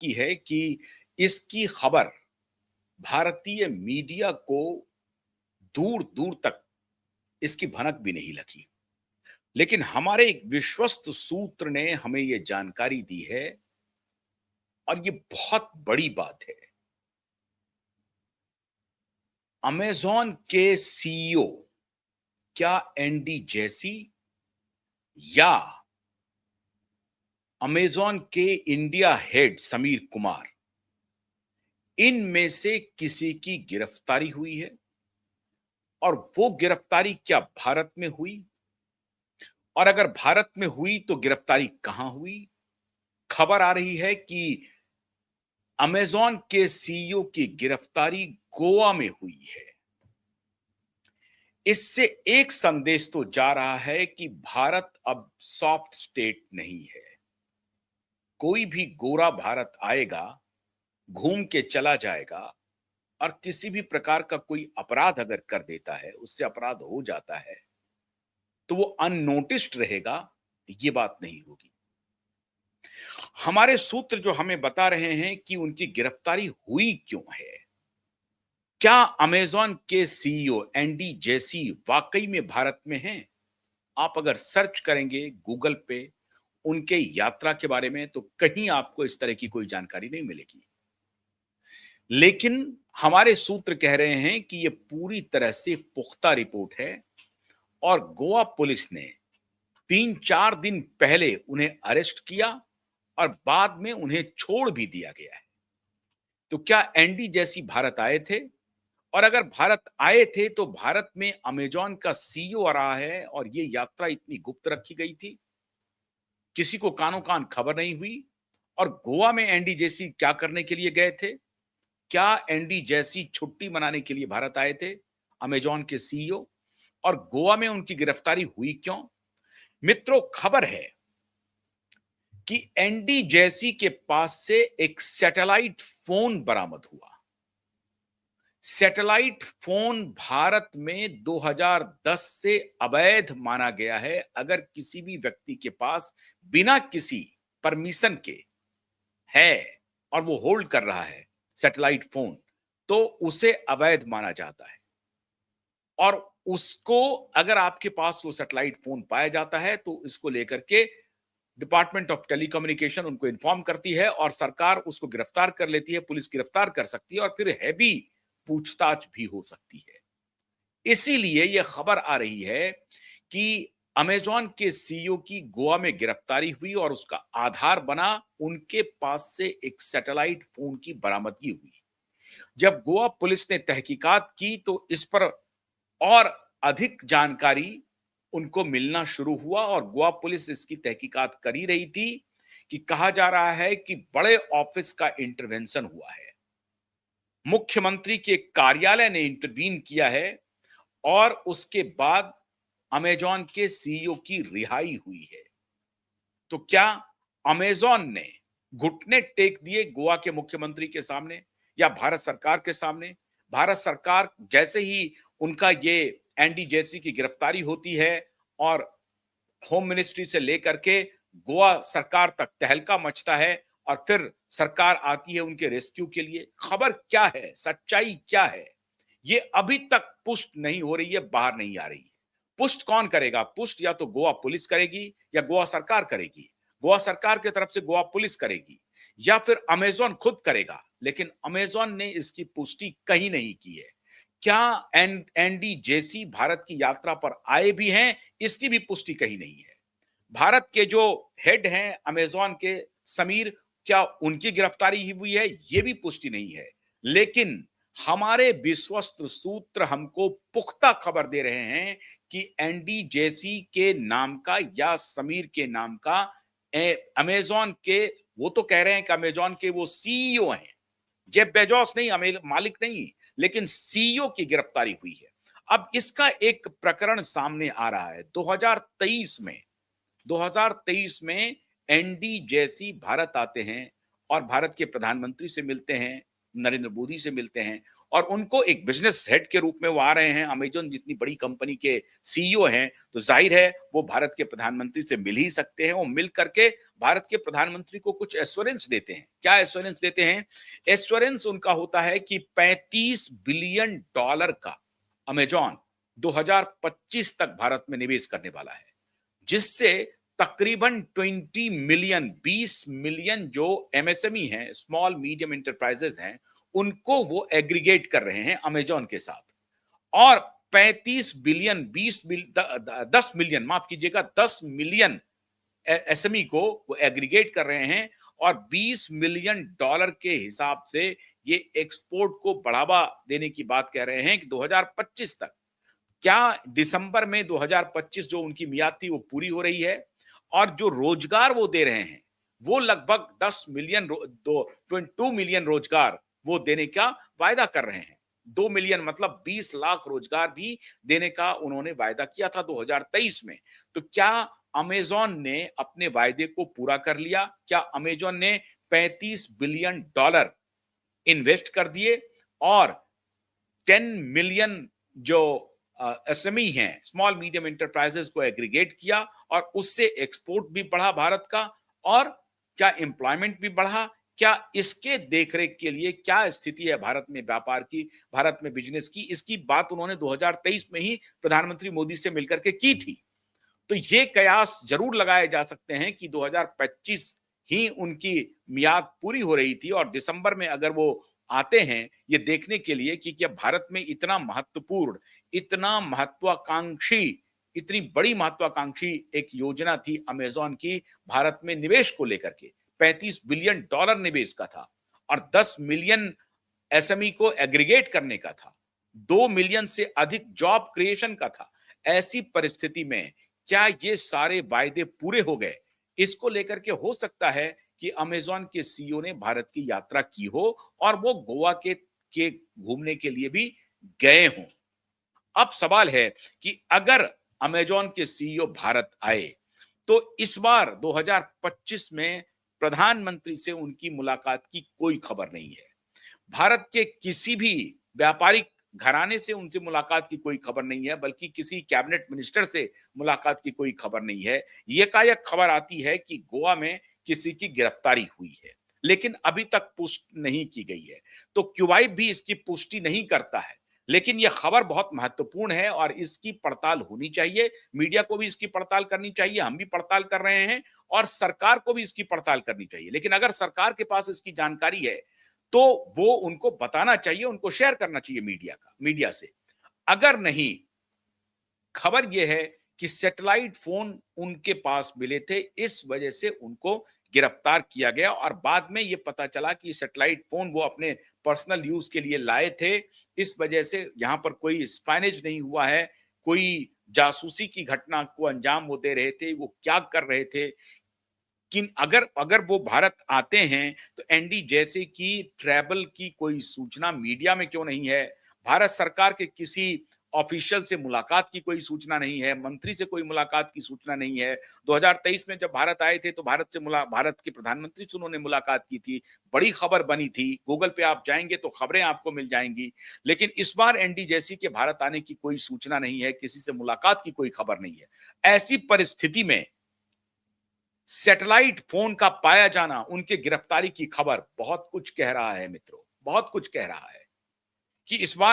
की है कि इसकी खबर भारतीय मीडिया को दूर-दूर तक इसकी भनक भी नहीं लगी। लेकिन हमारे एक विश्वस्त सूत्र ने हमें ये जानकारी दी है और ये बहुत बड़ी बात है। अमेज़न के सीईओ क्या एंडी जेसी या अमेज़न के इंडिया हेड समीर कुमार, इनमें से किसी की गिरफ्तारी हुई है? और वो गिरफ्तारी क्या भारत में हुई? और अगर भारत में हुई तो गिरफ्तारी कहां हुई? खबर आ रही है कि अमेज़न के सीईओ की गिरफ्तारी गोवा में हुई है। इससे एक संदेश तो जा रहा है कि भारत अब सॉफ्ट स्टेट नहीं है। कोई भी गोरा भारत आएगा, घूम के चला जाएगा और किसी भी प्रकार का कोई अपराध अगर कर देता है, उससे अपराध हो जाता है, तो वो अननोटिस्ड रहेगा, ये बात नहीं होगी। हमारे सूत्र जो हमें बता रहे हैं कि उनकी गिरफ्तारी हुई क्यों है? क्या अमेज़न के सीईओ एंडी जेसी वाकई में भारत में हैं? आप अगर सर्च करेंगे गूगल पे उनके यात्रा के बारे में तो कहीं आपको इस तरह की कोई जानकारी नहीं मिलेगी। लेकिन हमारे सूत्र कह रहे हैं कि ये पूरी तरह से पुख्ता रिपोर्ट है और गोवा पुलिस ने 3-4 दिन पहले उन्हें अरेस्ट किया और बाद में उन्हें छोड़ भी दिया गया है। तो क्या एंडी जैसी भारत आए थे? और अगर भारत आए थे तो भारत में अमेज़न का सीईओ आ रहा है और ये यात्रा इतनी गुप्त रखी गई थी? किसी को कानो-कान खबर नहीं हुई? और गोवा में एंडी जैसी क्या करने के लिए गए थे? क्या एंडी जैसी छुट्टी मनाने के लिए भारत आए थे? अमेज़न के सीईओ और गोवा में उनकी गिरफ्तारी हुई क्यों? मित्रों, खबर है कि एंडी जैसी के पास से एक सैटेलाइट फोन बरामद हुआ। सैटेलाइट फोन भारत में 2010 से अवैध माना गया है। अगर किसी भी व्यक्ति के पास बिना किसी परमिशन के है और वो होल्ड कर रहा है सैटेलाइट फोन, तो उसे अवैध माना जाता है। और उसको अगर आपके पास वो सैटेलाइट फोन पाया जाता है तो इसको लेकर के डिपार्टमेंट ऑफ टेलीकम्युनिकेशन उनको इन्फॉर्म करती है और सरकार उसको गिरफ्तार कर लेती है, पुलिस गिरफ्तार कर सकती है और फिर हैवी पूछताछ भी हो सकती है। इसीलिए यह खबर आ रही है कि अमेज़न के सीईओ की गोवा में गिरफ्तारी हुई और उसका आधार बना उनके पास से एक सैटेलाइट फोन की बरामदगी हुई। जब गोवा पुलिस ने तहकीकात की तो इस पर और अधिक जानकारी उनको मिलना शुरू हुआ और गोवा पुलिस इसकी तहकीकात कर ही रही थी कि कहा जा रहा है कि बड़े ऑफिस का इंटरवेंशन हुआ है। मुख्यमंत्री के कार्यालय ने इंटरवीन किया है और उसके बाद अमेज़न के सीईओ की रिहाई हुई है। तो क्या अमेज़न ने घुटने टेक दिए गोवा के मुख्यमंत्री के सामने या भारत सरकार के सामने? भारत सरकार जैसे ही उनका ये एंडी जेसी की गिरफ्तारी होती है और होम मिनिस्ट्री से लेकर के गोवा सरकार तक तहलका मचता है और फिर सरकार आती है उनके रेस्क्यू के लिए। खबर क्या है? सच्चाई क्या है? ये अभी तक पुष्ट नहीं हो रही है, बाहर नहीं आ रही है। पुष्ट कौन करेगा? पुष्ट या तो गोवा पुलिस करेगी या गोवा सरकार करेगी। गोवा सरकार की तरफ से गोवा पुलिस करेगी या फिर अमेज़न खुद करेगा। लेकिन अमेज़न ने इसकी पुष्टि कहीं नहीं की है। क्या एंडी जेसी भारत की यात्रा पर आए भी हैं? इसकी भी पुष्टि कहीं नहीं है। भारत के जो हेड हैं अमेज़न के समीर, क्या उनकी गिरफ्तारी ही हुई है? ये भी पुष्टि नहीं है। लेकिन हमारे विश्वस्त सूत्र हमको पुख्ता खबर दे रहे हैं कि एंडी जेसी के नाम का या समीर के नाम का अमेज़न के, वो तो कह रहे हैं कि अमेज़न के वो सीईओ हैं। जेफ बेजोस नहीं, मालिक नहीं, लेकिन सीईओ की गिरफ्तारी हुई है। अब इसका एक प्रकरण सामने आ रहा है। 2023 में एनडी जैसी भारत आते हैं और भारत के प्रधानमंत्री से मिलते हैं, नरेंद्र मोदी से मिलते हैं और उनको एक बिजनेस हेड के रूप में वो आ रहे हैं। अमेज़न जितनी बड़ी कंपनी के सीईओ हैं, तो ज़ाहिर है वो भारत के प्रधानमंत्री से मिल ही सकते हैं और मिल करके भारत के प्रधानमंत्री को कुछ एश्योरेंस देते हैं। क्या एश्योरेंस देते हैं? एश्योरेंस उनका होता है कि $35 बिलियन का अमेज़न 2025 तक भारत में निवेश करने वाला है, जिससे तकरीबन 20 मिलियन जो एमएसएमई हैं, स्मॉल मीडियम एंटरप्राइजेज हैं, उनको वो एग्रीगेट कर रहे हैं अमेज़न के साथ। और 35 बिलियन 10 मिलियन, माफ कीजिएगा, 10 मिलियन एसएमई को वो एग्रीगेट कर रहे हैं और $20 मिलियन के हिसाब से ये एक्सपोर्ट को बढ़ावा देने की बात कह रहे हैं कि 2025 तक। क्या दिसंबर में 2025 जो उनकी मियाद थी वो पूरी हो रही है? और जो रोजगार वो दे रहे हैं वो लगभग 2 मिलियन रोजगार वो देने का वायदा कर रहे हैं। 2 मिलियन मतलब 20 लाख रोजगार भी देने का उन्होंने वायदा किया था 2023 में। तो क्या अमेज़न ने अपने वायदे को पूरा कर लिया? क्या अमेज़न ने $35 बिलियन इन्वेस्ट कर दिए और 10 मिलियन जो एसएमई हैं, स्मॉल मीडियम एंटरप्राइजेस को एग्रीगेट किया और उससे एक्सपोर्ट भी बढ़ा भारत का और क्या एम्प्लॉयमेंट भी बढ़ा? क्या इसके देखरेख के लिए क्या स्थिति है भारत में व्यापार की, भारत में बिजनेस की? इसकी बात उन्होंने 2023 में ही प्रधानमंत्री मोदी से मिलकर के की थी। तो ये कयास जरूर लगाए जा सकते हैं कि 2025 ही उनकी मियाद पूरी हो रही थी और दिसंबर में अगर वो आते हैं ये देखने के लिए कि क्या भारत में इतना महत्वपूर्ण, इतना महत्वाकांक्षी, इतनी बड़ी महत्वाकांक्षी एक योजना थी अमेज़न की भारत में निवेश को लेकर के। $35 बिलियन निवेश का था और 10 मिलियन एसएमई को एग्रीगेट करने का था। 2 मिलियन से अधिक जॉब क्रिएशन का था। ऐसी परिस्थिति में क्या ये सारे वायदे पूरे हो गए? इसको लेकर के हो सकता है कि अमेज़न के सीईओ ने भारत की यात्रा की हो और वो गोवा के घूमने के लिए भी गए हों। अब सवाल है कि अगर अमेज़न के सीईओ भारत आए, तो इस बार 2025 में प्रधानमंत्री से उनकी मुलाकात की कोई खबर नहीं है। भारत के किसी भी व्यापारिक घराने से उनसे मुलाकात की कोई खबर नहीं है, बल्कि किसी कैबिनेट मिनिस्टर से मुलाकात की कोई खबर नहीं है। एकाएक खबर आती है कि गोवा में किसी की गिरफ्तारी हुई है, लेकिन अभी तक पुष्टि नहीं की गई है। तो क्यूबाइट भी इसकी पुष्टि नहीं करता है, लेकिन यह खबर बहुत महत्वपूर्ण है और इसकी पड़ताल होनी चाहिए। मीडिया को भी इसकी पड़ताल करनी चाहिए, हम भी पड़ताल कर रहे हैं और सरकार को भी इसकी पड़ताल करनी चाहिए। लेकिन अगर सरकार के पास इसकी जानकारी है तो वो उनको बताना चाहिए, उनको शेयर करना चाहिए मीडिया से। अगर नहीं, खबर यह है कि सैटेलाइट फोन उनके पास मिले थे, इस वजह से उनको गिरफ्तार किया गया और बाद में यह पता चला कि सैटेलाइट फोन वो अपने पर्सनल यूज के लिए लाए थे। इस वजह से यहां पर कोई स्पाइनेज नहीं हुआ है, कोई जासूसी की घटना को अंजाम वो दे रहे थे, वो क्या कर रहे थे। कि अगर अगर वो भारत आते हैं तो एनडी जैसे की ट्रैवल की कोई सूचना मीडिया में क्यों नहीं है? भारत सरकार के किसी ऑफिशियल से मुलाकात की कोई सूचना नहीं है, मंत्री से कोई मुलाकात की सूचना नहीं है। 2023 में जब भारत आए थे तो भारत के प्रधानमंत्री से उन्होंने मुलाकात की थी, बड़ी खबर बनी थी। गूगल पे आप जाएंगे तो खबरें आपको मिल जाएंगी। लेकिन इस बार एनडी जैसी के भारत आने की कोई सूचना नहीं है, किसी से मुलाकात की कोई खबर नहीं है। ऐसी परिस्थिति में सैटेलाइट फोन का पाया जाना, उनके गिरफ्तारी की खबर बहुत कुछ कह रहा है मित्रों, बहुत कुछ कह रहा है कि इस बार